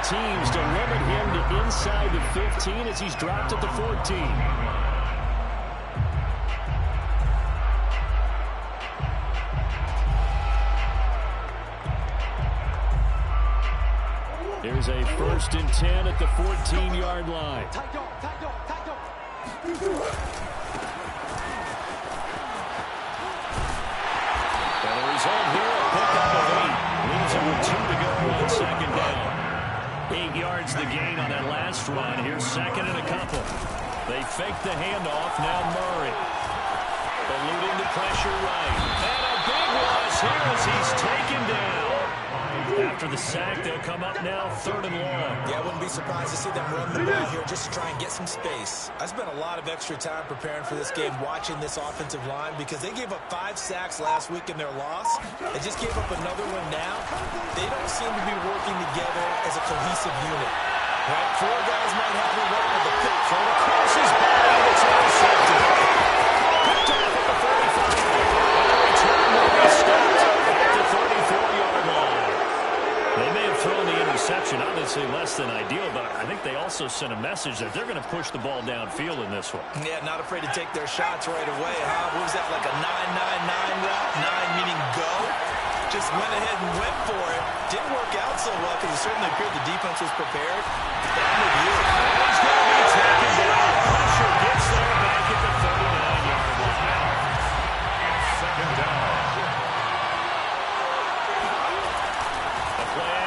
teams to limit him to inside the 15 as he's dropped at the 14. Here's a 1st and 10 at the 14-yard line. And the result here, a pickup of 8. Leaves him with 2 to go on 2nd down. 8 yards the gain on that last run. Here's 2nd and a couple. They fake the handoff. Now Murray. Eluding the pressure right. And a big loss here as he's taken down. After the sack, they'll come up now 3rd and long. Yeah, I wouldn't be surprised to see them run the ball here just to try and get some space. I spent a lot of extra time preparing for this game watching this offensive line because they gave up 5 sacks last week in their loss. They just gave up another one now. They don't seem to be working together as a cohesive unit. Right? 4 guys might have it right with the pick thrown across his body. It's intercepted. Picked off at the 35. And the return will be stopped at the 34-yard line. They may have thrown the interception, obviously less than ideal, but I think they also sent a message that they're going to push the ball downfield in this one. Yeah, not afraid to take their shots right away, huh? What was that, like a 9-9-9 route? 9 meaning go? Just went ahead and went for it. Didn't work out so well because it certainly appeared the defense was prepared. Down with you. He's going to be taken down. Pressure gets there back at the 39-yard line. 2nd down.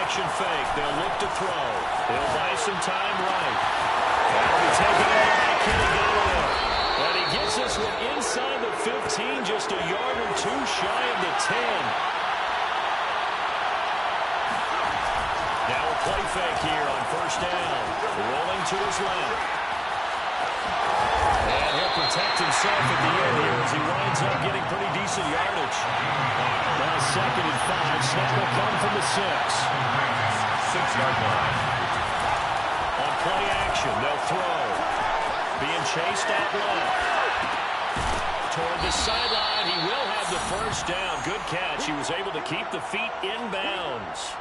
Action fake. They'll look to throw. They'll buy some time right. That'll be taken in by Kenny Golladay. And he gets this one inside the 15, just a yard or 2 shy of the 10. Now a play fake here on 1st down. Rolling to his left. And he'll protect himself at the end here as he winds up getting pretty decent yardage. Now 2nd and 5. Snap will come from the 6. 6-yard line. On play action, they'll throw. Being chased out left. Toward the sideline, he will have the 1st down. Good catch. He was able to keep the feet in bounds.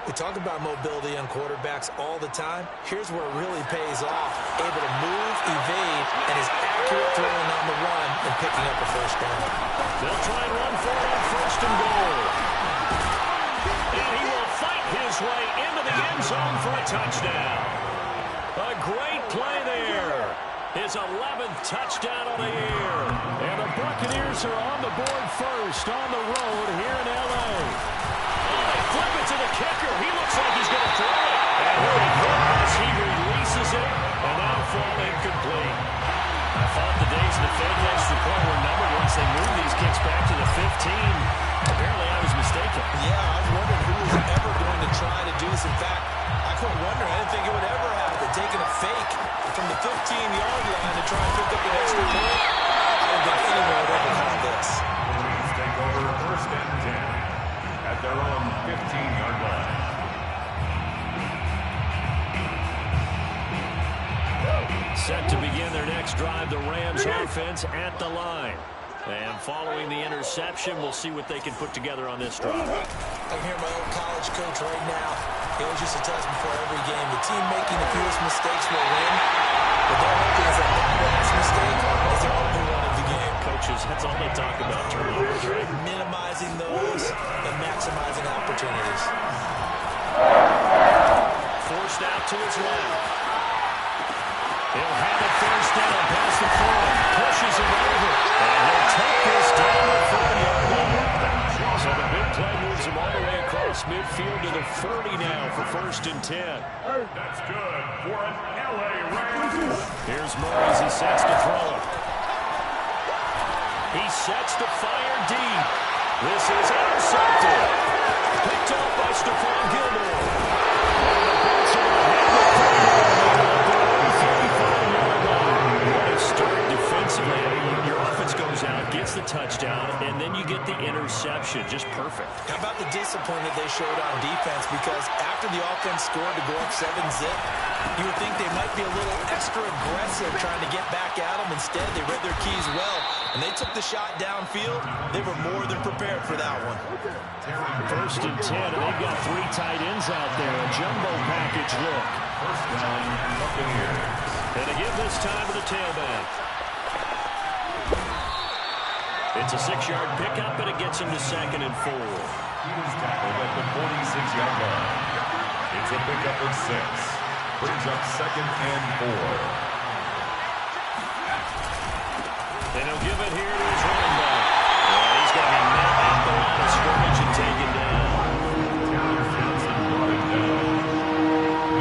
We talk about mobility on quarterbacks all the time. Here's where it really pays off. Able to move, evade, and is accurate throwing on the run and picking up a 1st down. They'll try and run for it on 1st and goal. And he will fight his way into the end zone for a touchdown. A great play there. His 11th touchdown on the year. And the Buccaneers are on the board first on the road here in L.A. They flip it to the kicker. He looks like he's going to throw it. And here he goes. He releases it. And now fall incomplete. I thought the days of the fake extra point were numbered once they moved these kicks back to the 15. Apparently I was mistaken. Yeah, I was wondering who was ever going to try to do this. In fact, I couldn't wonder. I didn't think it would ever happen. Taking a fake from the 15-yard line to try and pick up an extra point. I don't think anyone would ever call this. Please take over 1st and 10 at their own 15-yard line. Set to begin their next drive, the Rams offense at the line. And following the interception, we'll see what they can put together on this drive. I can hear my old college coach right now. He always used to tell us before every game, the team making the fewest mistakes will win. But they're hoping is that last mistake is their only run of the game. Coaches, that's all they talk about, turnovers, right? Minimizing those and maximizing opportunities. Forced out to his left. He'll have it 1st down past the 40. Pushes it over. And he'll take this down the 40-yard line. So the big play moves him all the way across midfield to the 40 now for 1st and 10. That's good for an L.A. Rams. Here's Murray as he sets to throw it. He sets to fire deep. This is intercepted. Picked up by Stephon Gilmore. And the Bucs are going to have the start defensively. I mean, your offense goes out, gets the touchdown, and then you get the interception. Just perfect. How about the discipline that they showed on defense? Because after the offense scored to go up 7-zip, You would think they might be a little extra aggressive trying to get back at them. Instead, they read their keys well, and they took the shot downfield. They were more than prepared for that one. 1st and 10, and they've got 3 tight ends out there. A jumbo package look. First down, Buccaneers. And to give this time to the tailback. It's a 6-yard pickup, and it gets him to 2nd and 4. He was tackled at the 46-yard line. It's a pickup of 6. Brings up 2nd and 4. And he'll give it here to his running back. And he's going to be met at the line of scrimmage and taken down. Taylor Johnson brought it down.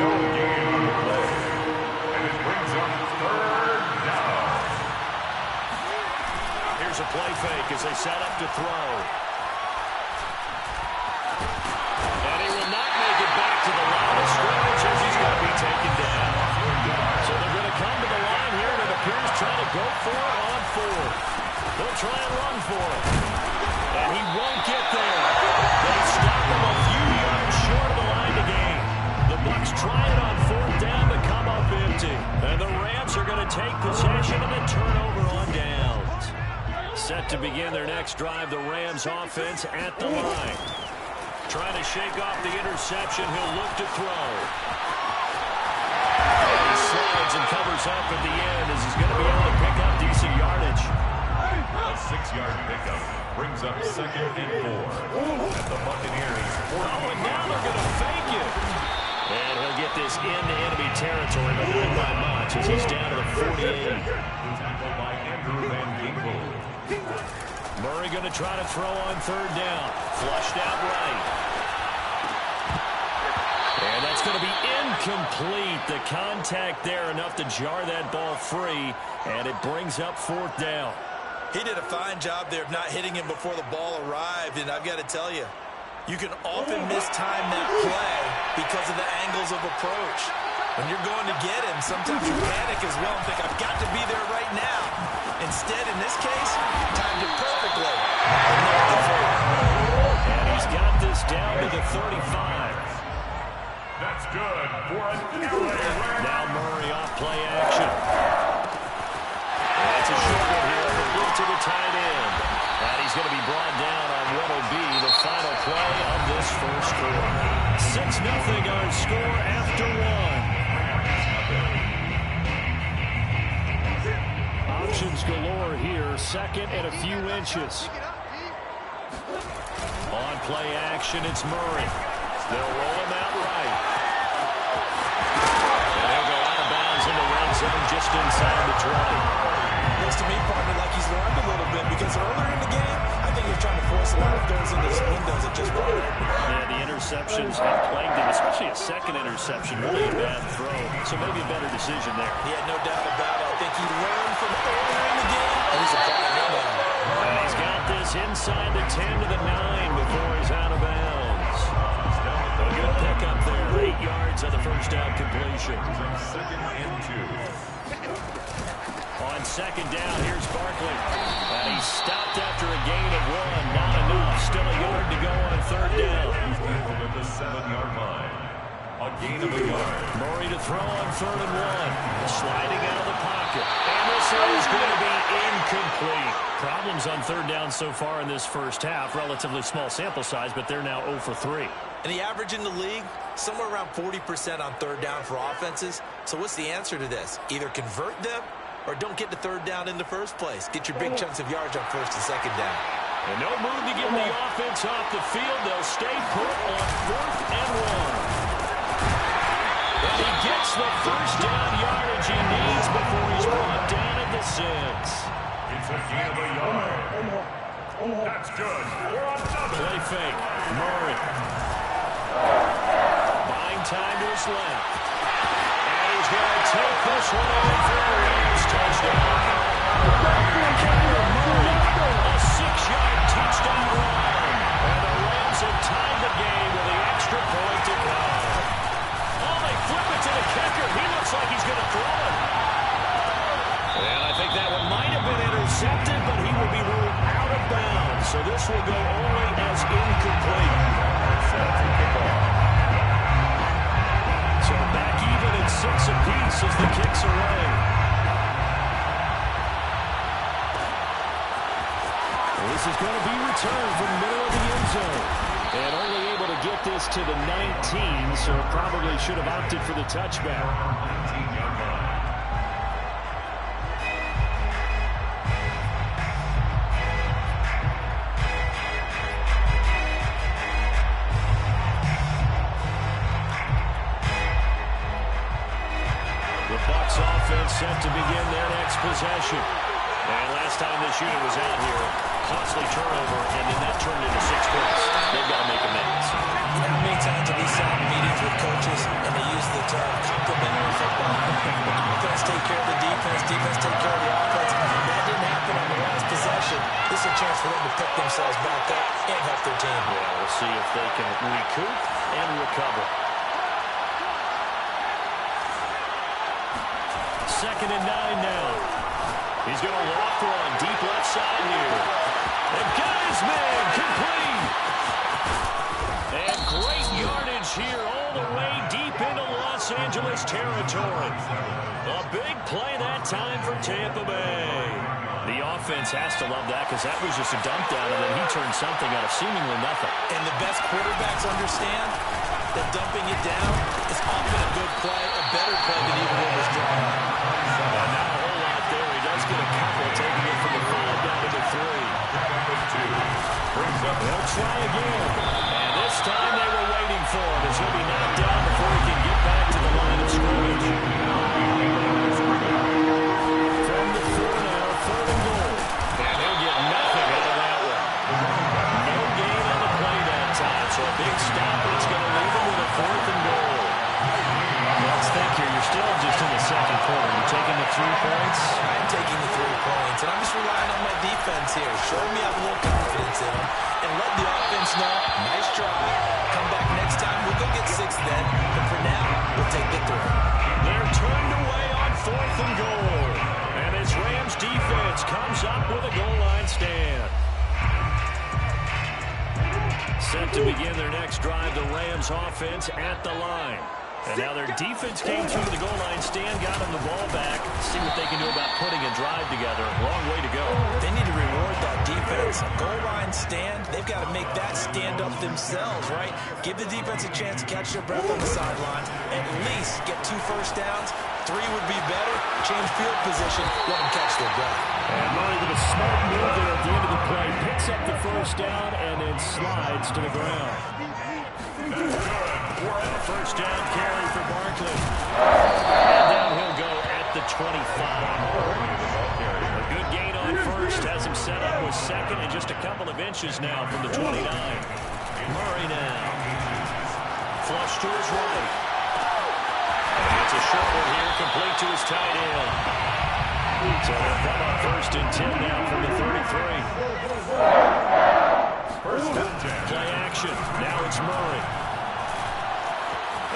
No gain on the play. And it brings up 3rd down. Here's a play fake as they set up to throw. And he will not make it back to the line of scrimmage as he's going to be taken down. So they're going to come to the line here, and it appears trying to go for it on 4th. They'll try and run for it. And he won't get there. They stop him a few yards short of the line to gain. The Bucs try it on 4th down to come up empty. And the Rams are going to take possession and then turn over on downs. Set to begin their next drive, the Rams offense at the line. Trying to shake off the interception. He'll look to throw. And he slides and covers up at the end as he's going to be able to pick up decent yardage. A 6-yard pickup brings up 2nd and 4. At the Buccaneers' 40. Oh, and now they're going to fake it. And he'll get this into enemy territory, but not by much as he's down to the 48. Tackled by Andrew Van Ginkel. Murray going to try to throw on 3rd down. Flushed out right. And that's going to be incomplete. The contact there enough to jar that ball free, and it brings up 4th down. He did a fine job there of not hitting him before the ball arrived, and I've got to tell you, you can often mistime that play because of the angles of approach. When you're going to get him, sometimes you panic as well and think, I've got to be there right now. Instead, in this case, timed it perfectly. And he's got this down to the 35. That's good for an LA Rams. Now Murray off play action. And it's a short one here, complete to the tight end. And he's going to be brought down on what will be the final play of this first quarter. 6-0 our score after 1. Options galore here, 2nd and a few inches. On play action, it's Murray. They'll roll him out right. And he'll go out of bounds in the red zone just inside the 20. Looks to me, partner, like he's learned a little bit because earlier in the game, I think he was trying to force a lot of throws into his windows and just run. Yeah, the interceptions have plagued him, especially a 2nd interception. Really a bad throw, so maybe a better decision there. He had no doubt about it. I think he learned from earlier in the game, and he's applying it now. And he's got this inside the 10 to the 9 before he's out of bounds. A good pickup there, 8 yards on the first down completion. 2nd and 2. On 2nd down, here's Barkley. And he's stopped after a gain of 1. Not enough. Still a yard to go on 3rd down. Tackled at the 7-yard line. A gain of a yard. Murray to throw on 3rd and 1. Sliding out of the pocket. And this is going to be incomplete. Problems on 3rd down so far in this first half. Relatively small sample size, but they're now 0 for 3. And the average in the league, somewhere around 40% on 3rd down for offenses. So what's the answer to this? Either convert them or don't get to 3rd down in the first place. Get your big chunks of yards on 1st and 2nd down. And no move to get the offense off the field. They'll stay put on 4th and 1. And he gets the first down yardage he needs before he's brought down at the 6. It's a gain of a yard. That's good for another. Play fake. Murray. Buying time to his left. And he's going to take this one over for a Rams touchdown. Kyler Murray, a 6-yard touchdown run. And the Rams have tied the game with the extra point to come. Oh, they flip it to the kicker. He looks like he's going to throw it. And I think that one might have been intercepted, but he will be ruled out of bounds. So this will go only as incomplete. So back even at 6 going to be returned from the middle of the end zone. And only able to get this to the 19, so probably should have opted for the touchback. 19-yard line. The Bucs offense set to begin their next possession. And last time this unit was out here, costly turnover, and then that turned into 6 points. They've got to make amends. You know how many times have we sat in meetings with coaches and they use the term complementary football? Offense take care of the defense, defense take care of the offense. That didn't happen on the last possession. This is a chance for them to pick themselves back up and help their team. Yeah, we'll see if they can recoup and recover. 2nd and 9 now. He's going to loft one deep left side here. And got his man complete. And great yardage here all the way deep into Los Angeles territory. A big play that time for Tampa Bay. The offense has to love that because that was just a dump down, and then he turned something out of seemingly nothing. And the best quarterbacks understand that dumping it down is often a good play, a better play than even what was drawn up. Not a whole lot there. He does get a couple, taking it from the 5 down to the 3. They'll try again. And this time they were waiting for him as he'll be knocked down before he can get back to the line of scrimmage. From the 4 now, 3rd and goal. And he'll get nothing out of that one. No gain on the play that time, so a big stop. It's going to leave him with a 4th and goal. Let's think here. You're still just in the 2nd quarter. You're taking the 3 points. I'm taking the 3 points, and I'm just relying on my defense here. Show me I have a little confidence in them, and let the offense know, nice try. Come back next time. We'll go get 6 then, but for now, we'll take the 3. They're turned away on 4th and goal. And his Rams defense comes up with a goal line stand. Set to begin their next drive, the Rams offense at the line. And now their defense came through the goal line stand, got them the ball back. See what they can do about putting a drive together. Long way to go. They need to reward that defense. A goal line stand, they've got to make that stand up themselves, right? Give the defense a chance to catch their breath on the sideline. At least get 2 first downs. 3 would be better. Change field position. Let them catch their breath. And Murray with a smart move there at the end of the play. Picks up the 1st down and then slides to the ground. First down carry for Barkley. And down he'll go at the 25. A good gain on 1st. Has him set up with 2nd and just a couple of inches now from the 29. Murray now. Flush to his right. And it's a short one here, complete to his tight end. So they'll come up 1st and 10 now from the 33. Play action. Now it's Murray.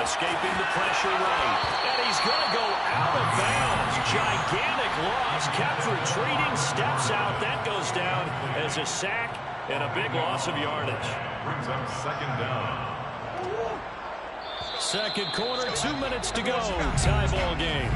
Escaping the pressure right. And he's going to go out of bounds. Gigantic loss. Kept retreating. Steps out. That goes down as a sack and a big loss of yardage. Brings up 2nd down. 2nd quarter, 2 minutes to go. Tie ball game.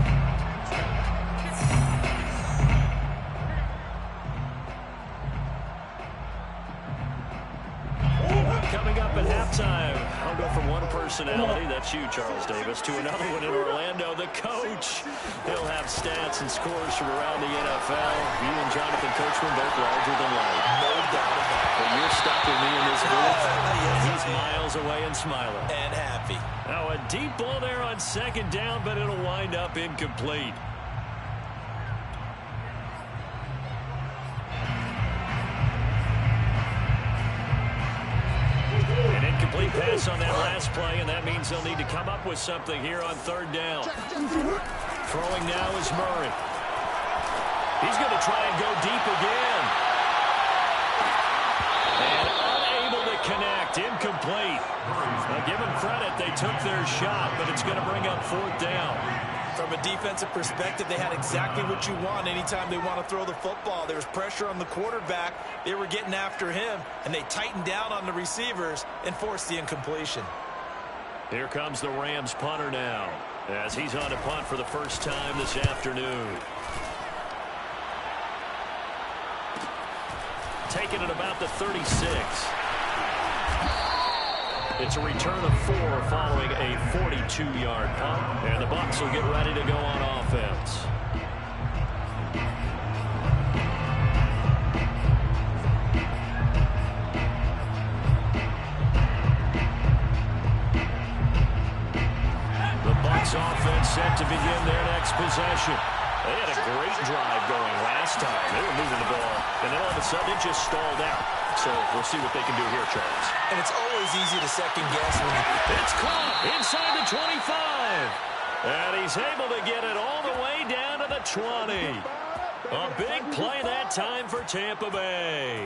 Coming up at halftime, I'll go from one personality, that's you, Charles Davis, to another one in Orlando, the coach. He'll have stats and scores from around the NFL. You and Jonathan Coachman both larger than life. No doubt about it. But you're stuck with me in this booth. He's miles away and smiling. And happy. Now a deep ball there on 2nd down, but it'll wind up incomplete. An incomplete pass on that last play, and that means they'll need to come up with something here on 3rd down. Throwing now is Murray. He's going to try and go deep again. And unable to connect. Incomplete. Now, give them credit. They took their shot, but it's going to bring up 4th down. From a defensive perspective, they had exactly what you want anytime they want to throw the football. There was pressure on the quarterback. They were getting after him, and they tightened down on the receivers and forced the incompletion. Here comes the Rams punter now, as he's on to punt for the first time this afternoon. taken at about the 36. It's a return of 4 following a 42-yard punt. And the Bucs will get ready to go on offense. The Bucs offense set to begin their next possession. They had a great drive going last time. They were moving the ball, and then all of a sudden it just stalled out. So we'll see what they can do here, Charles. And it's always easy to second guess when it's caught inside the 25. And he's able to get it all the way down to the 20. A big play that time for Tampa Bay.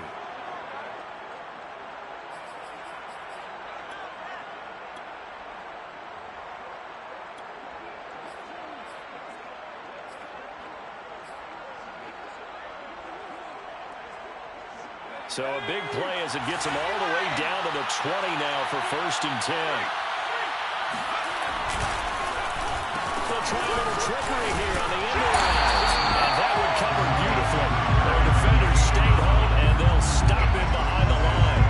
So a big play as it gets him all the way down to the 20 now for 1st and 10. They'll try a little trickery here on the end around. And that would cover beautifully. Their defenders stayed home, and they'll stop him behind the line.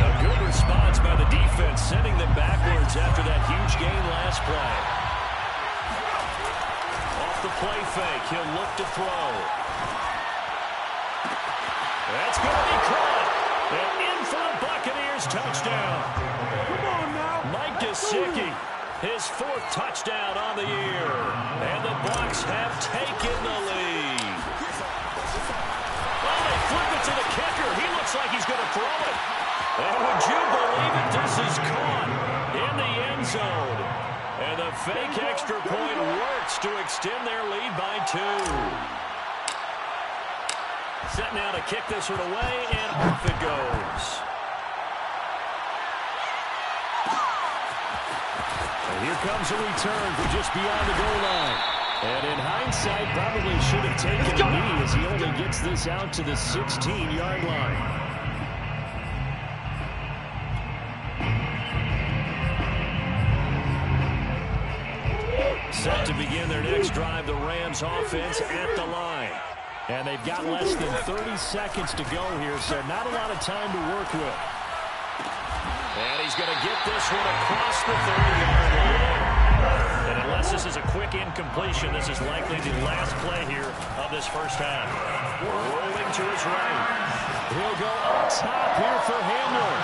A good response by the defense, sending them backwards after that huge gain last play. Off the play fake, he'll look to throw. That's going to be caught. And in for the Buccaneers touchdown. Come on now. Mike Gesicki, his 4th touchdown on the year. And the Bucs have taken the lead. Well, they flip it to the kicker. He looks like he's going to throw it. And would you believe it? This is caught in the end zone. And the fake extra point works to extend their lead by 2. Set now to kick this one away, and off it goes. And here comes a return from just beyond the goal line. And in hindsight, probably should have taken a knee as he only gets this out to the 16-yard line. Set to begin their next drive, the Rams offense at the line. And they've got less than 30 seconds to go here, so not a lot of time to work with. And he's going to get this one across the 30-yard line. And unless this is a quick incompletion, this is likely the last play here of this first half. Rolling to his right. He'll go up top here for Hamler.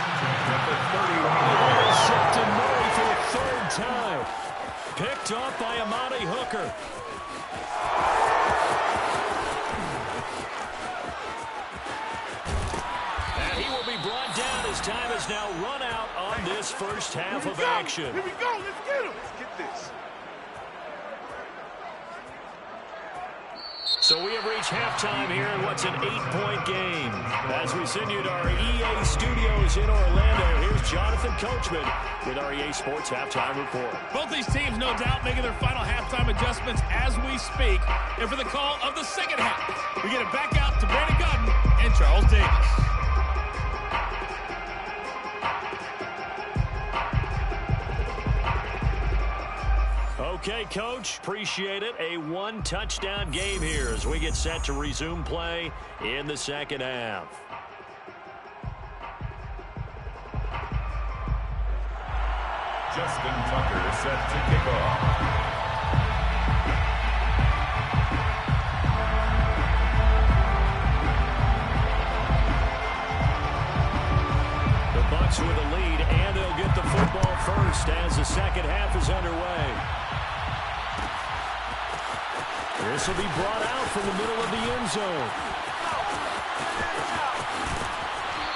Intercepted Murray for the 3rd time. Picked up by Amani Hooker. Brought down as time has now run out on this first half of action. Here we go. Let's get him. Let's get this. So we have reached halftime here in what's an 8-point game. As we send you to our EA studios in Orlando, here's Jonathan Coachman with our EA Sports Halftime Report. Both these teams, no doubt, making their final halftime adjustments as we speak. And for the call of the second half, we get it back out to Brandon Gutton and Charles Davis. Okay, Coach, appreciate it. A 1-touchdown game here as we get set to resume play in the second half. Justin Tucker set to kick off. The Bucs with a lead, and they'll get the football first as the second half is underway. This will be brought out from the middle of the end zone.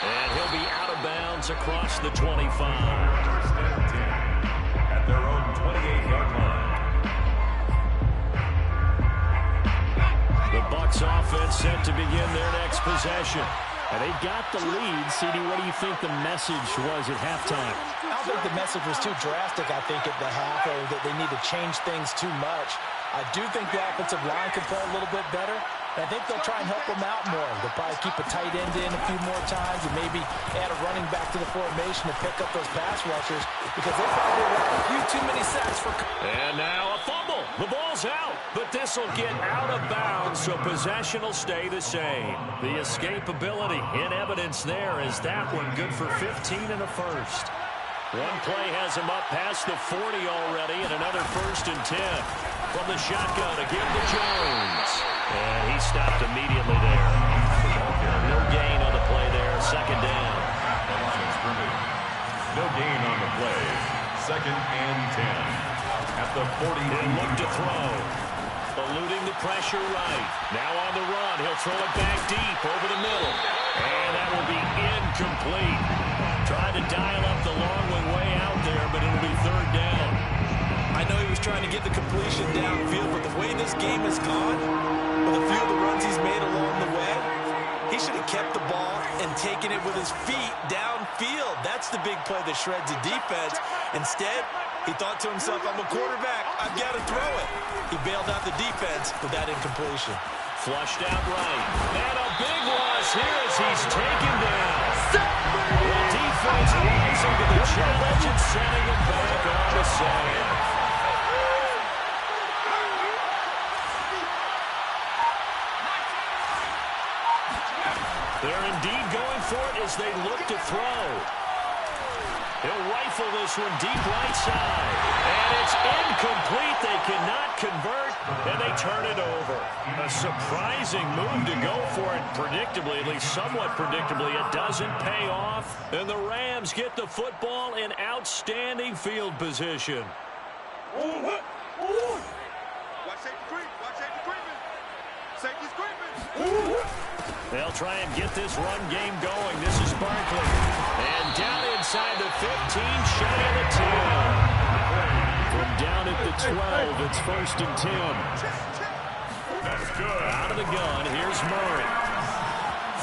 And he'll be out of bounds across the 25. 1st and 10 at their own 28-yard line. The Bucs offense set to begin their next possession. And they got the lead. CD, what do you think the message was at halftime? I don't think the message was too drastic, I think, at the half, or that they need to change things too much. I do think the offensive line can play a little bit better. And I think they'll try and help them out more. They'll probably keep a tight end in a few more times and maybe add a running back to the formation to pick up those pass rushers because they probably allowed a few too many sacks for. And now a fumble. The ball's out. But this will get out of bounds, so possession will stay the same. The escapability in evidence there is that one good for 15 and a first. One play has him up past the 40 already, and another 1st and 10. From the shotgun, a give to Jones. And he stopped immediately there. No gain on the play there, 2nd down. The line of scrimmage. No gain on the play. 2nd and 10. At the 40. And look to throw. Eluding the pressure right. Now on the run. He'll throw it back deep over the middle. And that will be incomplete. Tried to dial up the long way out there, but it'll be 3rd down. I know he was trying to get the completion downfield, but the way this game has gone, with a few of the runs he's made along the way, he should have kept the ball and taken it with his feet downfield. That's the big play that shreds the defense. Instead, he thought to himself, I'm a quarterback, I've got to throw it. He bailed out the defense with that incompletion. Flushed out right. And a big loss here as he's taken down. The defense rising to the challenge and sending him back on the side. They're indeed going for it as they look to throw. He'll rifle this one deep right side. And it's incomplete. They cannot convert, and they turn it over. A surprising move to go for it. Predictably, at least somewhat predictably, it doesn't pay off. And the Rams get the football in outstanding field position. Watch safety creep. Watch safety creeping. Safety's creeping. They'll try and get this run game going. This is Barkley. And down inside the 15, shy of the 10. From down at the 12, it's 1st and 10. That's good. Out of the gun, here's Murray.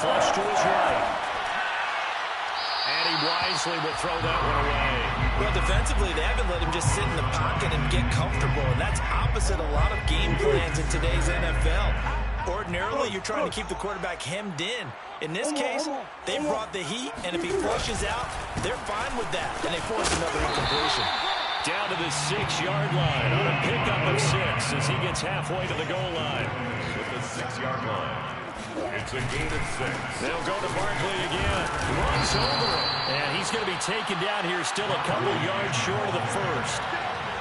Flush to his right. And he wisely will throw that one away. Well, defensively, they haven't let him just sit in the pocket and get comfortable, and that's opposite a lot of game plans in today's NFL. Ordinarily, you're trying to keep the quarterback hemmed in. In this case, they brought the heat, and if he flushes out, they're fine with that, and they force another incompletion. Down to the 6-yard line on a pickup of 6 as he gets halfway to the goal line. With the 6-yard line. It's a gain of 6. They'll go to Barkley again. Runs over it. And he's going to be taken down here still a couple yards short of the first.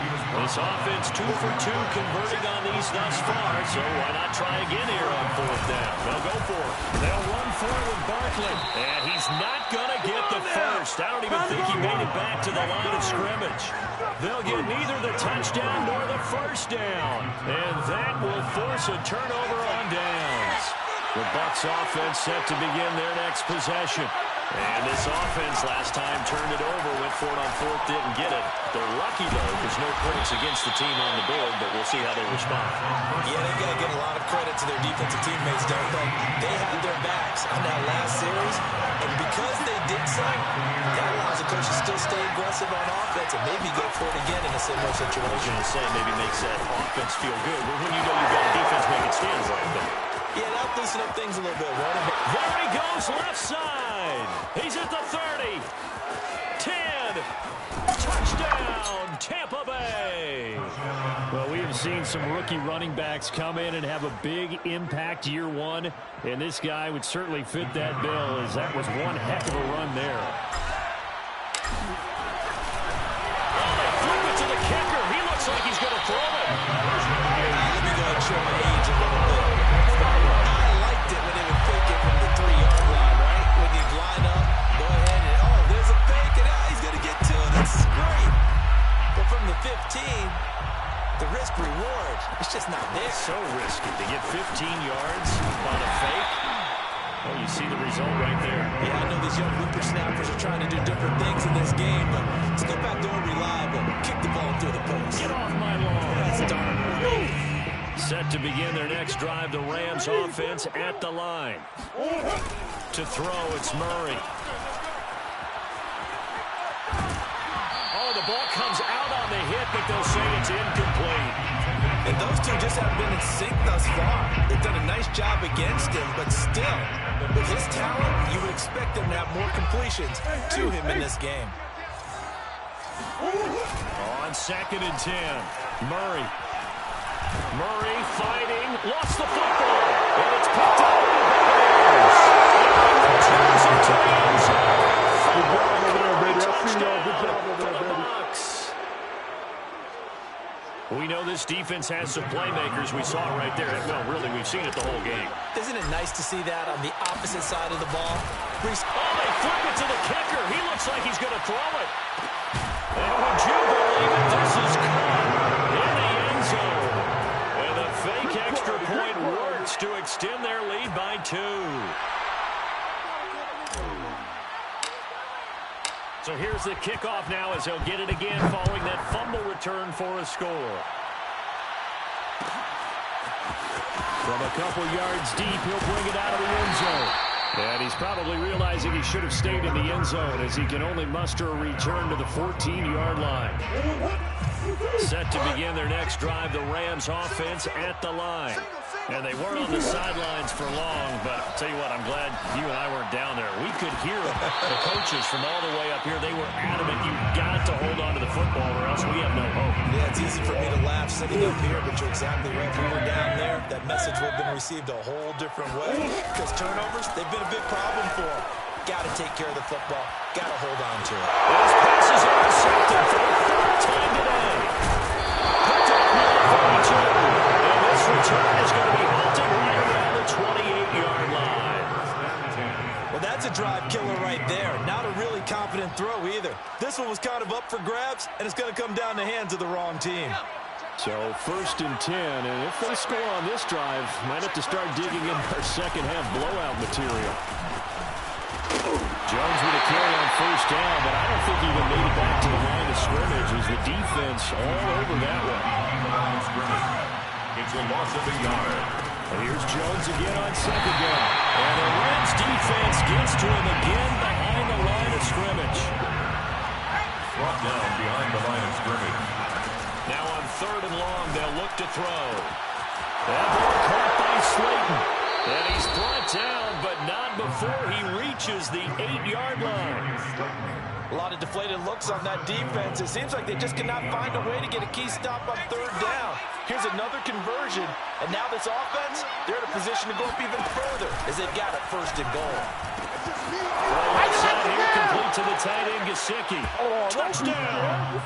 This offense 2 for 2 converting on these thus far, so why not try again here on 4th down? They'll go for it. They'll run for it with Barkley. And he's not going to get the first. I don't even think he made it back to the line of scrimmage. They'll get neither the touchdown nor the first down. And that will force a turnover on downs. The Bucs offense set to begin their next possession. And this offense last time turned it over, went for it on 4th, didn't get it. They're lucky, though, there's no critics against the team on the board, but we'll see how they respond. Yeah, they got to give a lot of credit to their defensive teammates, don't they? They had their backs on that last series, and because they did so, that allows the coach to still stay aggressive on offense and maybe go for it again in a similar situation. To say maybe makes that offense feel good, but when you know you've got a defense making stands like that. Yeah, that'll loosen up things a little bit, won't it? There he goes, left side. He's at the 30. 10. Touchdown, Tampa Bay. Well, we have seen some rookie running backs come in and have a big impact year one, and this guy would certainly fit that bill, as that was one heck of a run there. Oh, they flip it to the kicker. He looks like he's going to throw it. Let me go ahead and show my age a little bit. I liked it when they would fake it from the 3-yard line, right? When you line up, go ahead and, oh, there's a fake, and he's going to get to it. That's great. But from the 15, the risk-reward, it's just not there. So risky to get 15 yards on a fake. Well, you see the result right there. Yeah, I know these young whippersnappers are trying to do different things in this game, but let's go back to a reliable. Kick the ball through the post. Get off my lawn. That's darn right. Set to begin their next drive, the Rams offense at the line. To throw, it's Murray. Oh, the ball comes out on the hit, but they'll say it's incomplete. And those two just haven't been in sync thus far. They've done a nice job against him, but still, with his talent, you would expect them to have more completions to him in this game. On 2nd and 10, Murray. Murray fighting, lost the football, and it's picked up by the Bears. And returns it to the end zone. Touchdown for the Bucs. We know this defense has some playmakers. We saw it right there. Well, really, we've seen it the whole game. Isn't it nice to see that on the opposite side of the ball? They flip it to the kicker. He looks like he's going to throw it. And would you believe it? This is caught in the end zone. And the fake extra point works to extend their lead by 2. So here's the kickoff now as they'll get it again following that fumble return for a score. From a couple yards deep, he'll bring it out of the end zone. And he's probably realizing he should have stayed in the end zone as he can only muster a return to the 14-yard line. Set to begin their next drive, the Rams offense at the line. And they weren't on the sidelines for long, but I'll tell you what, I'm glad you and I weren't down there. We could hear the coaches from all the way up here. They were adamant, you've got to hold on to the football or else we have no hope. Yeah, it's easy for me to laugh sitting up here, but you're exactly right. If we were down there, that message would have been received a whole different way. Because turnovers, they've been a big problem for them. Got to take care of the football. Got to hold on to it. Those passes are intercepted for the 3rd time today. Picked up near the 42. And this return is going to be halted right around the 28-yard line. Well, that's a drive killer right there. Not a really confident throw either. This one was kind of up for grabs, and it's going to come down the hands of the wrong team. So 1st and 10, and if they score on this drive, might have to start digging in our second-half blowout material. Jones with a carry on 1st down, but I don't think he even made it back to the line of scrimmage as the defense all over that one. It's a loss of a yard. And here's Jones again on 2nd down. And the Rams defense gets to him again behind the line of scrimmage. Brought down behind the line of scrimmage. Now on 3rd and long, they'll look to throw. That ball caught by Slayton. And he's brought down, but not before he reaches the 8-yard line. A lot of deflated looks on that defense. It seems like they just cannot find a way to get a key stop on 3rd down. Here's another conversion, and now this offense, they're in a position to go up even further as they've got it 1st and goal. Outside here, complete to the tight end, Gesicki. Touchdown!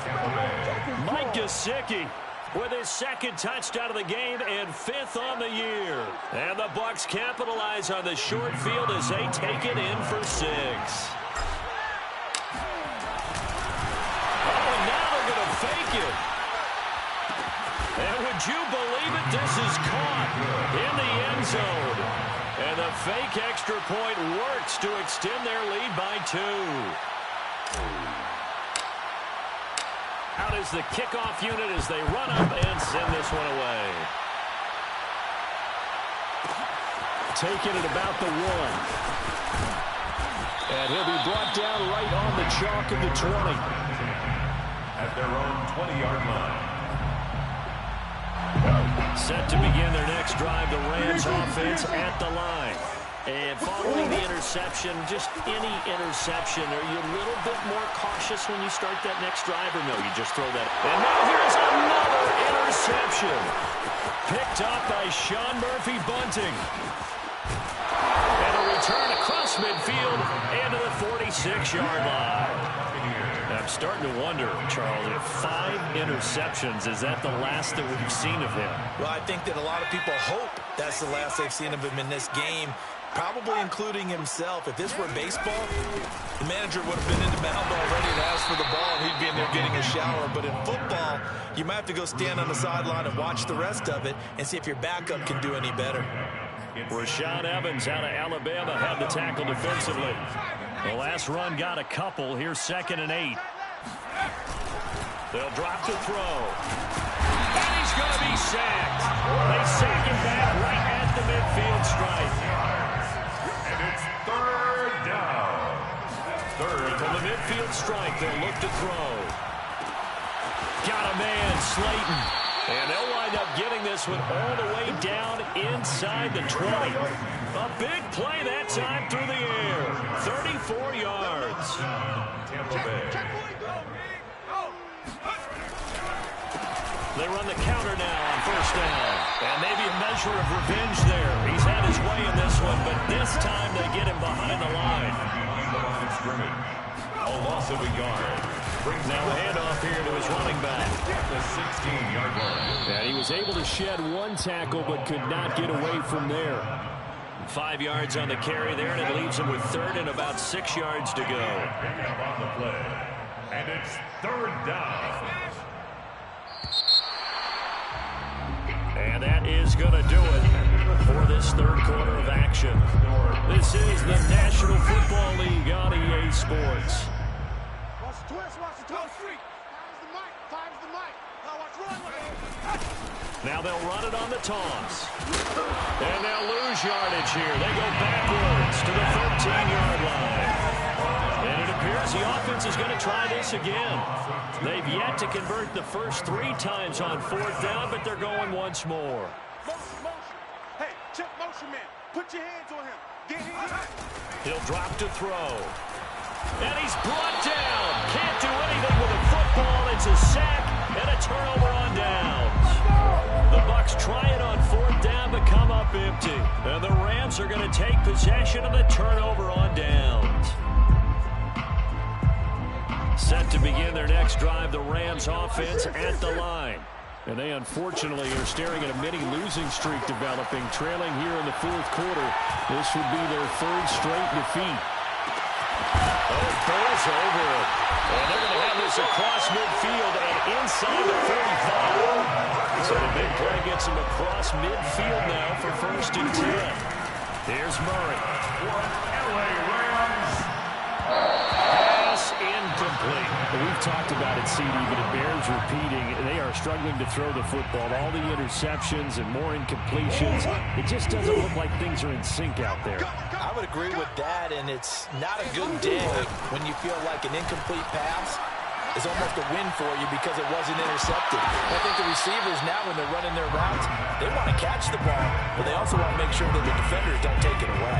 Mike Gesicki with his 2nd touchdown of the game and 5th on the year. And the Bucs capitalize on the short field as they take it in for 6. Fake it. And would you believe it? This is caught in the end zone. And the fake extra point works to extend their lead by 2. Out is the kickoff unit as they run up and send this one away. Taking it about the 1. And he'll be brought down right on the chalk of the 20. At their own 20-yard line. Set to begin their next drive, the Rams offense at the line. And following the interception, just any interception, are you a little bit more cautious when you start that next drive, or no, you just throw that? And now here's another interception. Picked up by Sean Murphy-Bunting. And a return across midfield and to the 46-yard line. I'm starting to wonder, Charles, if 5 interceptions, is that the last that we've seen of him? Well, I think that a lot of people hope that's the last they've seen of him in this game, probably including himself. If this were baseball, the manager would have been in the mound already to ask for the ball, and he'd be in there getting a shower. But in football, you might have to go stand on the sideline and watch the rest of it and see if your backup can do any better. Rashaan Evans out of Alabama had the tackle defensively. The last run got a couple. Here's 2nd and 8. They'll drop to throw. And he's going to be sacked. They sack him back right at the midfield stripe. And it's 3rd down. 3rd From the midfield strike, they'll look to throw. Got a man, Slayton. And they'll wind up getting this one all the way down inside the 20. A big play that time through the air. 34 yards. Tampa Bay. They run the counter now on first down. And maybe a measure of revenge there. He's had his way in this one, but this time they get him behind the line. A loss of a yard. Now a handoff here to his running back. The 16-yard line. And he was able to shed one tackle, but could not get away from there. 5 yards on the carry there, and it leaves him with third and about 6 yards to go. Picking up on the play. And it's third down. And that is going to do it for this third quarter of action. This is the National Football League on EA Sports. Watch the twist, watch the twist. Time's the mic. Now watch run. Now they'll run it on the toss. And they'll lose yardage here. They go backwards to the 13-yard line. And it appears the offense is going to try this again. They've yet to convert the first 3 times on fourth down, but they're going once more. Motion. Hey, check motion man. Put your hands on him. Get him. He'll drop to throw. And he's brought down. Can't do anything with a football. It's a sack and a turnover on downs. The Bucs try it on fourth down, but come up empty. And the Rams are going to take possession of the turnover on downs. Set to begin their next drive, the Rams offense at the line. And they unfortunately are staring at a mini losing streak developing, trailing here in the fourth quarter. This would be their 3rd straight defeat. Oh, goes over it. And they're going to have this across midfield and inside the 45. So the big play gets them across midfield now for 1st and 10. Here's Murray. LA Rams. Pass incomplete. We've talked about it, CD, but it bears repeating. They are struggling to throw the football. All the interceptions and more incompletions. It just doesn't look like things are in sync out there. I would agree with that, and it's not a good day when you feel like an incomplete pass is almost a win for you because it wasn't intercepted. I think the receivers now, when they're running their routes, they want to catch the ball, but they also want to make sure that the defenders don't take it away.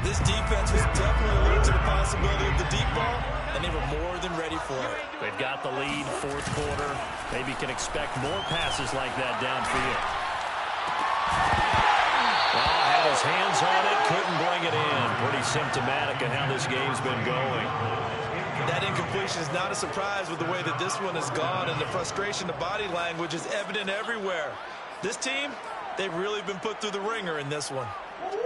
This defense was definitely alert to the possibility of the deep ball, and they were more than ready for it. They've got the lead, fourth quarter. Maybe can expect more passes like that downfield. Well, had his hands on it, couldn't bring it in. Pretty symptomatic of how this game's been going. That incompletion is not a surprise with the way that this one has gone, and the frustration, the body language is evident everywhere. This team, they've really been put through the ringer in this one.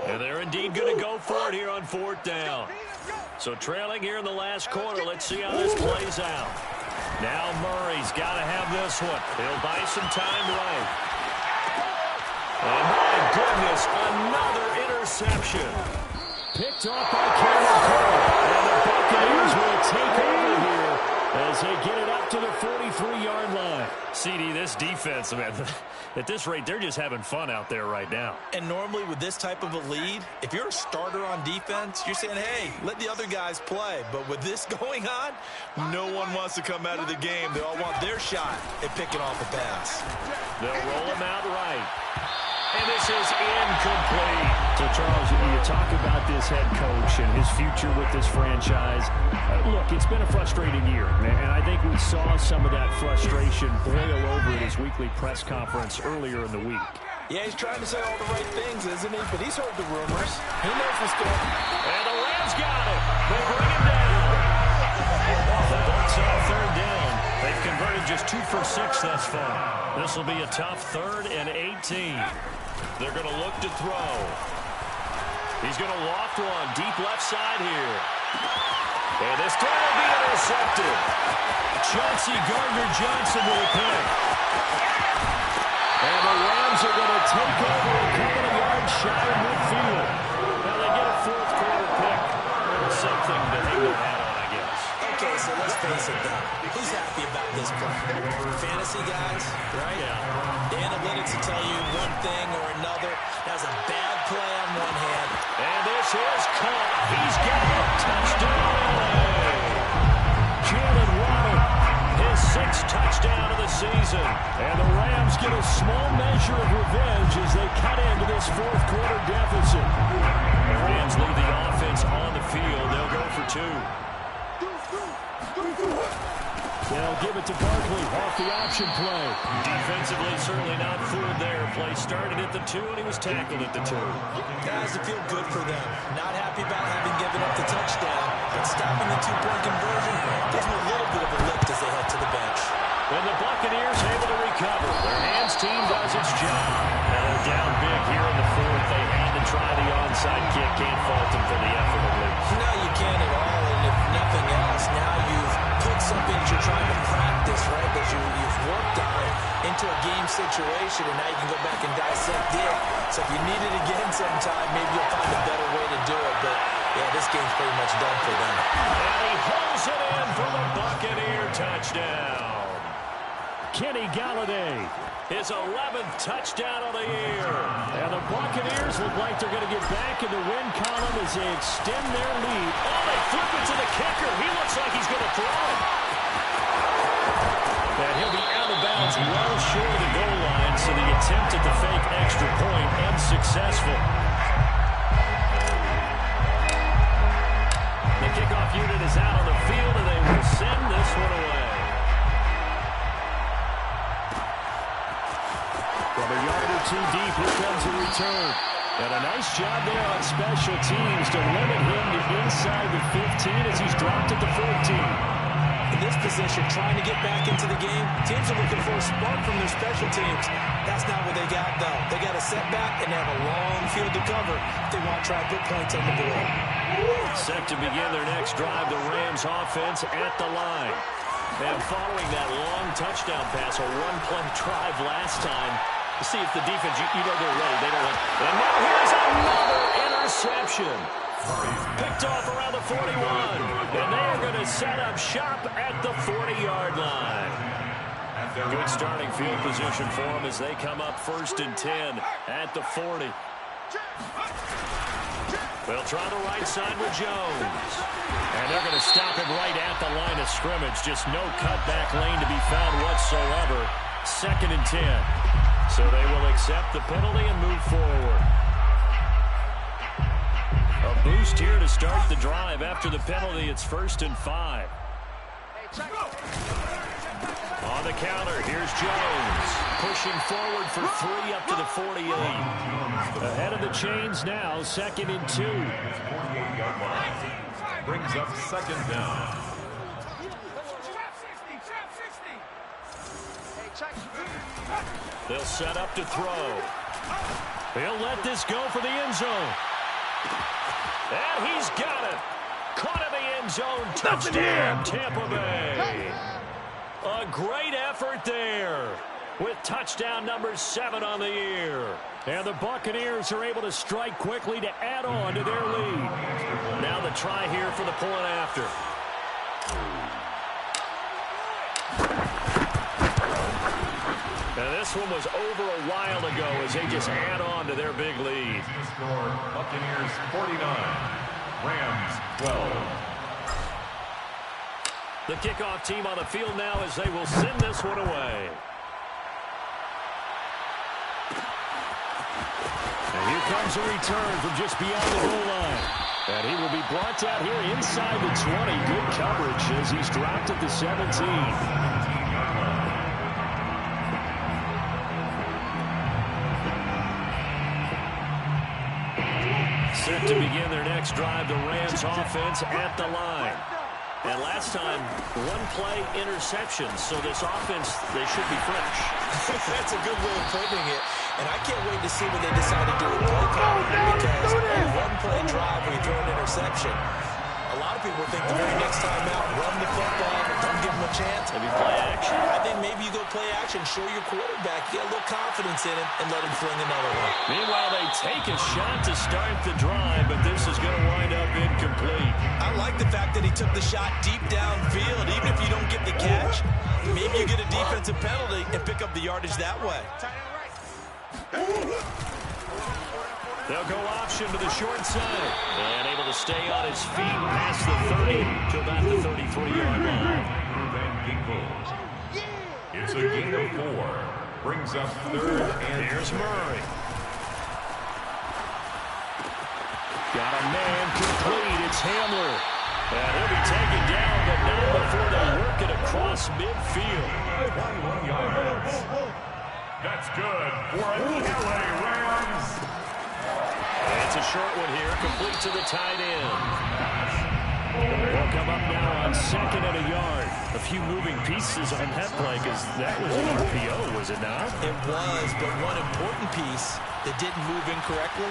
And they're indeed going to go for it here on fourth down. So trailing here in the last quarter, let's see how this plays out. Now Murray's got to have this one. He'll buy some time right. And my goodness, another interception. Picked off by Cameron Curl. And the Buccaneers will take over here as they get it up to the 43-yard line. CD, this defense, man, at this rate, they're just having fun out there right now. And normally with this type of a lead, if you're a starter on defense, you're saying, hey, let the other guys play. But with this going on, no one wants to come out of the game. They all want their shot at picking off a pass. They'll roll him out right. And this is incomplete. So, Charles, you talk about this head coach and his future with this franchise. Look, it's been a frustrating year, and I think we saw some of that frustration boil over at his weekly press conference earlier in the week. Yeah, he's trying to say all the right things, isn't he? But he's heard the rumors. He knows what's going on. And the Rams got it. They bring him down. The Bucs on third down. They've converted just 2 for 6 thus far. This will be a tough 3rd and 18. They're going to look to throw. He's going to loft one deep left side here. And this throw will be intercepted. Chauncey Gardner-Johnson with a pick. And the Rams are going to take over a couple of yards shy of midfield. Now they get a fourth quarter pick. Something to hang their hat on, I guess. Okay, so let's face it, though. Who's happy about this play? Fantasy guys, right? Yeah. The analytics will tell you one thing or another. That was a bad play on one hand. And this is caught. He's got a touchdown. Jalen Waddle, his 6th touchdown of the season. And the Rams get a small measure of revenge as they cut into this fourth quarter deficit. The Rams leave the offense on the field. They'll go for 2. They'll give it to Barkley off the option play. Defensively, certainly not fooled there. Play started at the 2, and he was tackled at the 2. Guys, it feel good for them. Not happy about having given up the touchdown, but stopping the 2-point conversion gives them a little bit of a lift as they head to the bench. And the Buccaneers able to recover. Their hands team does its job. Now they're down big here in the 4th. They had to try the onside kick. Can't fault them for the effort at least. No, you can't at all, and if nothing else, now you've put something that you're trying to practice, right, that you've worked on into a game situation, and now you can go back and dissect it. So if you need it again sometime, maybe you'll find a better way to do it. But, yeah, this game's pretty much done for them. And he pulls it in for the Buccaneer touchdown. Kenny Galladay, his 11th touchdown of the year. And the Buccaneers look like they're going to get back in the win column as they extend their lead. Oh, they flip it to the kicker. He looks like he's going to throw it. And he'll be out of bounds well short of the goal line, so the attempt at the fake extra point unsuccessful. The kickoff unit is out on the field, and they will send this one away. From a yard or 2 deep, here comes a return. And a nice job there on special teams to limit him to inside the 15 as he's dropped at the 14. In this position, trying to get back into the game, teams are looking for a spark from their special teams. That's not what they got, though. They got a setback, and they have a long field to cover if they want to try and put points on the board. Set to begin their next drive, the Rams offense at the line. And following that long touchdown pass, a one-play drive last time, to see if the defense, you know they're ready. They don't want. And now here's another interception. Picked off around the 41. And they are going to set up shop at the 40-yard line. Good starting field position for them as they come up 1st and 10 at the 40. They'll try the right side with Jones. And they're going to stop him right at the line of scrimmage. Just no cutback lane to be found whatsoever. 2nd and 10. So they will accept the penalty and move forward. A boost here to start the drive. After the penalty, it's 1st and 5. On the counter, here's Jones. Pushing forward for 3 up to the 48. Ahead of the chains now, 2nd and 2. 48-yard line. Brings up 2nd down. They'll set up to throw. He'll let this go for the end zone. And he's got it. Caught in the end zone. Touchdown, Tampa Bay. A great effort there with touchdown number 7 on the year. And the Buccaneers are able to strike quickly to add on to their lead. Now the try here for the point after. And this one was over a while ago as they just add on to their big lead. Score, Buccaneers 49, Rams 12. The kickoff team on the field now as they will send this one away. And here comes a return from just beyond the goal line. And he will be brought down here inside the 20. Good coverage as he's dropped at the 17. Set to begin their next drive, the Rams offense at the line. And last time, 1-play interception, so this offense, they should be fresh. That's a good way of putting it. And I can't wait to see what they decide to do with play calling, because a 1-play drive where you throw an interception, a lot of people think the very next time out, run the football, don't give them a chance. Maybe play action. I think maybe you go play action, show your quarterback, get a little confidence in him, and let him fling another one. Meanwhile, they take a shot to start the drive, but this is going to wind up incomplete. I like the fact that he took the shot deep downfield. Even if you don't get the catch, maybe you get a defensive penalty and pick up the yardage that way. They'll go option to the short side. And able to stay on his feet past the 30 to about the 33-yard line. It's a gain of 4. Brings up 3rd and Here's Murray. Got a man complete. It's Hamler. And he'll be taken down, but not before they work it across across midfield. 21 yards. That's good for the LA Rams. And it's a short one here, complete to the tight end. They'll come up now on 2nd and a yard. A few moving pieces on that play because that was an RPO, was it not? It was, but one important piece that didn't move incorrectly,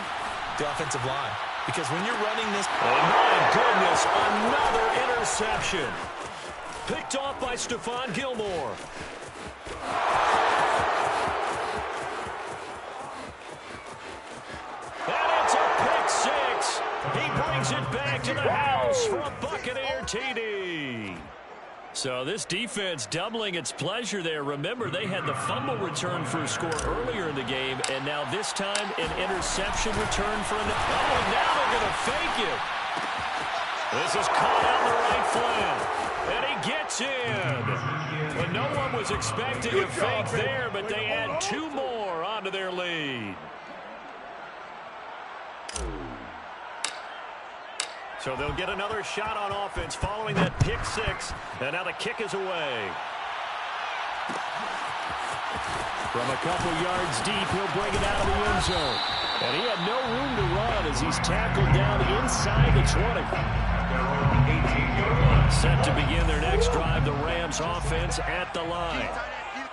the offensive line. Because when you're running this... Oh, my goodness, another interception. Picked off by Stephon Gilmore. And it's a pick six. He brings it back to the house for a Buccaneer TD. So this defense doubling its pleasure there. Remember, they had the fumble return for a score earlier in the game, and now this time an interception return for an... Oh, now they're going to fake it. This is caught out in the right flank, and he gets in. But no one was expecting a fake there, but they add 2 more onto their lead. So they'll get another shot on offense following that pick six. And now the kick is away. From a couple yards deep, he'll bring it out of the end zone. And he had no room to run as he's tackled down inside the 20. Set to begin their next drive, the Rams offense at the line.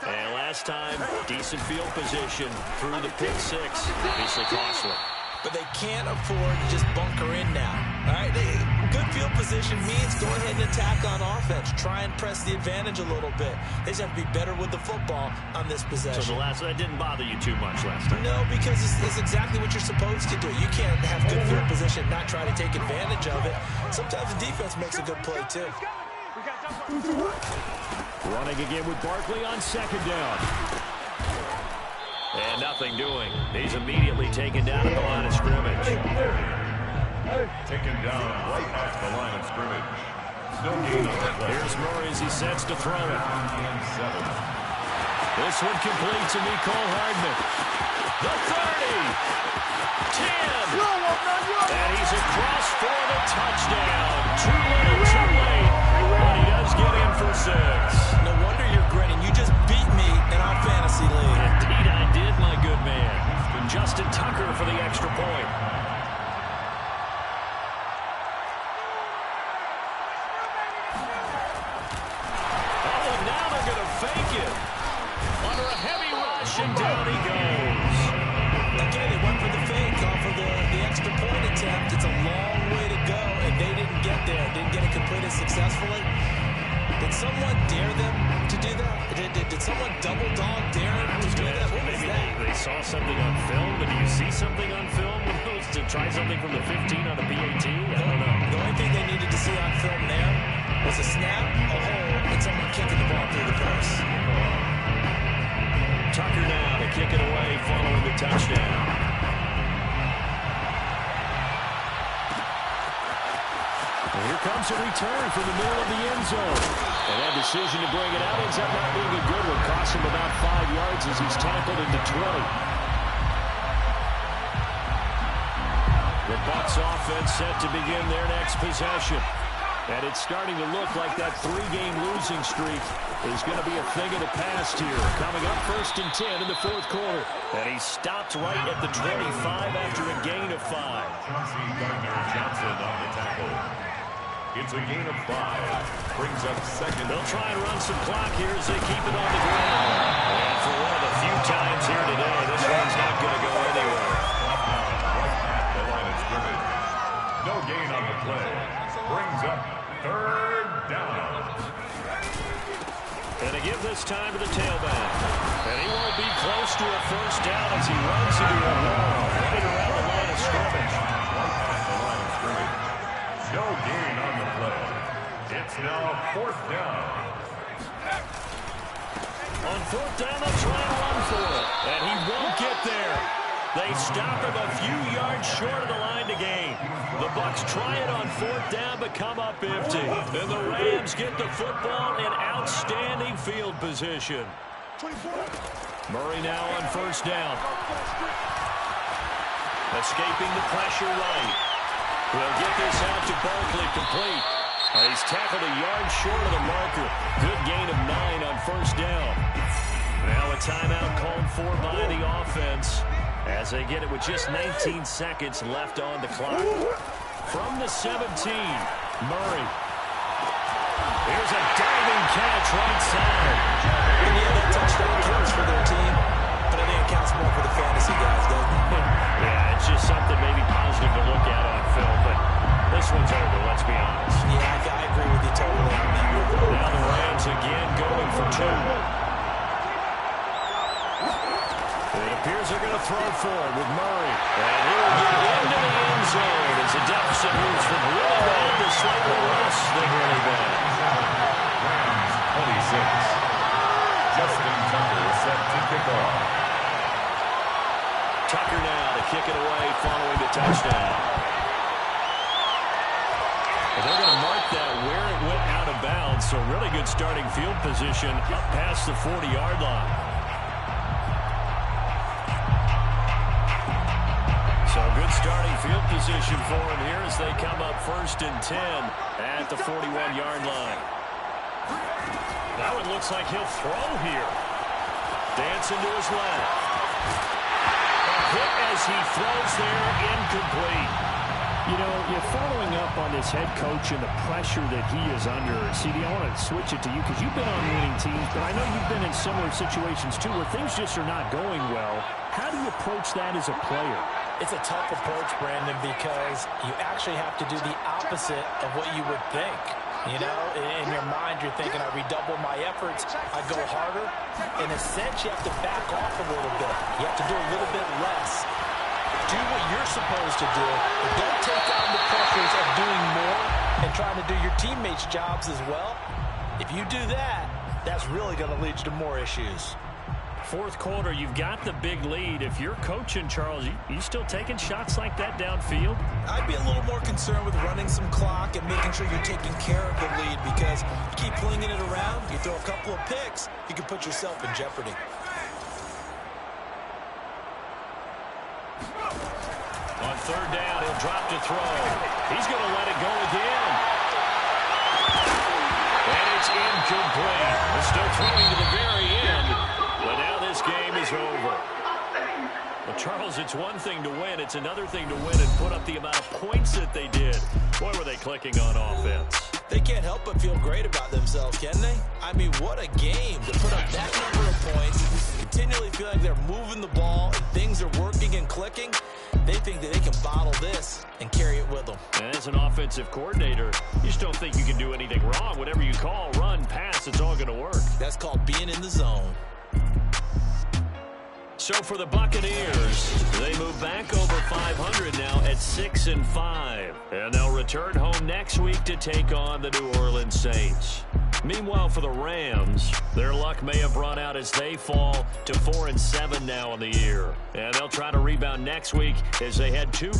And last time, decent field position through the pick six. Obviously costly. But they can't afford to just bunker in now. All right, good field position means go ahead and attack on offense. Try and press the advantage a little bit. They just have to be better with the football on this possession. So that didn't bother you too much last time? No, because it's exactly what you're supposed to do. You can't have good field position and not try to take advantage of it. Sometimes the defense makes a good play, too. Running again with Barkley on 2nd down. And nothing doing. He's immediately taken down at the line of scrimmage. Taken down right at the line of scrimmage. No gain on that play. Here's Murray as he sets to throw it. This one complete to Mecole Hardman. The 30. 10. And he's across for the touchdown. Too little, too late. But he does get in for 6. No wonder you're grinning. You just beat me in our fantasy league. Indeed I did, my good man. Justin Tucker for the extra point. Oh, and now they're going to fake it. Under a heavy rush, and down he goes. Again, they went for the fake off of the extra point attempt. It's a long way to go, and they didn't get there. Didn't get it completed successfully. Did someone dare them to do that? Did someone double dog dare them to do that? What was that? They saw something on film, but do you see something on film to try something from the 15 on the PAT? I don't know. The only thing they needed to see on film there was a snap, a hole, and someone kicking the ball through the post. Tucker now to kick it away following the touchdown. And here comes a return from the middle of the end zone. And that decision to bring it out ends up not being a good one. Cost him about 5 yards as he's tackled into 20. The Bucs offense set to begin their next possession. And it's starting to look like that 3-game losing streak is going to be a thing of the past here. Coming up 1st and 10 in the 4th quarter. And he stopped right at the 25 after a gain of 5. Chauncey Gardner-Johnson on the tackle. It's a gain of 5. Brings up 2nd. They'll try and run some clock here as they keep it on the ground. And for one of the few times here today, this one's not going to go anywhere. Right at the line of scrimmage. No gain on the play. Brings up 3rd down. And to give this time to the tailback. And he won't be close to a 1st down as he runs into a wall right around the line of scrimmage. Right at the line of scrimmage. No gain on the play. It's now 4th down. On 4th down, they'll try and run for it. And he won't get there. They stop him a few yards short of the line to gain. The Bucs try it on 4th down, but come up empty. And the Rams get the football in outstanding field position. Murray now on 1st down. Escaping the pressure right. We'll get this out to Barkley complete. He's tackled a yard short of the marker. Good gain of 9 on first down. Now a timeout called for by the offense as they get it with just 19 seconds left on the clock. From the 17, Murray. Here's a diving catch right side. And yeah, that touchdown counts for their team, but I think it counts more for the fantasy guys, doesn't it? Yeah, it's just something maybe positive to look at on film, but this one's over, let's be honest. Yeah, I agree with you totally on that one. Now the Rams again going for 2. It appears they're going to throw forward with Murray. And he'll get into the end zone as the deficit moves from really bad to slightly less than really bad. Rams 26. Justin Tucker is set to kick off. Tucker now to kick it away following the touchdown. And they're going to mark that where it went out of bounds, so really good starting field position up past the 40-yard line. So good starting field position for him here as they come up 1st and 10 at the 41-yard line. Now it looks like he'll throw here. Dancing to his left. A hit as he throws there, incomplete. You know, you're following up on this head coach and the pressure that he is under. CD, I want to switch it to you because you've been on winning teams, but I know you've been in similar situations too where things just are not going well. How do you approach that as a player? It's a tough approach, Brandon, because you actually have to do the opposite of what you would think. You know, in your mind, you're thinking, I redouble my efforts, I go harder. In a sense, you have to back off a little bit. You have to do a little bit less. Do what you're supposed to do, but don't take on the pressures of doing more and trying to do your teammates' jobs as well. If you do that, that's really going to lead you to more issues. 4th quarter, you've got the big lead. If you're coaching, Charles, you still taking shots like that downfield? I'd be a little more concerned with running some clock and making sure you're taking care of the lead, because you keep flinging it around, you throw a couple of picks, you can put yourself in jeopardy. On 3rd down, he'll drop to throw. He's going to let it go again. And it's incomplete. They're still throwing to the very end. But now this game is over. Well, Charles, it's one thing to win. It's another thing to win and put up the amount of points that they did. Boy, were they clicking on offense. They can't help but feel great about themselves, can they? I mean, what a game to put up that number of points, continually feel like they're moving the ball and things are working and clicking. They think that they can bottle this and carry it with them. And as an offensive coordinator, you just don't think you can do anything wrong. Whatever you call, run, pass, it's all going to work. That's called being in the zone. So for the Buccaneers, they move back over 500 now at 6-5. And they'll return home next week to take on the New Orleans Saints. Meanwhile, for the Rams, their luck may have run out as they fall to 4-7 now in the year. And they'll try to rebound next week as they head 2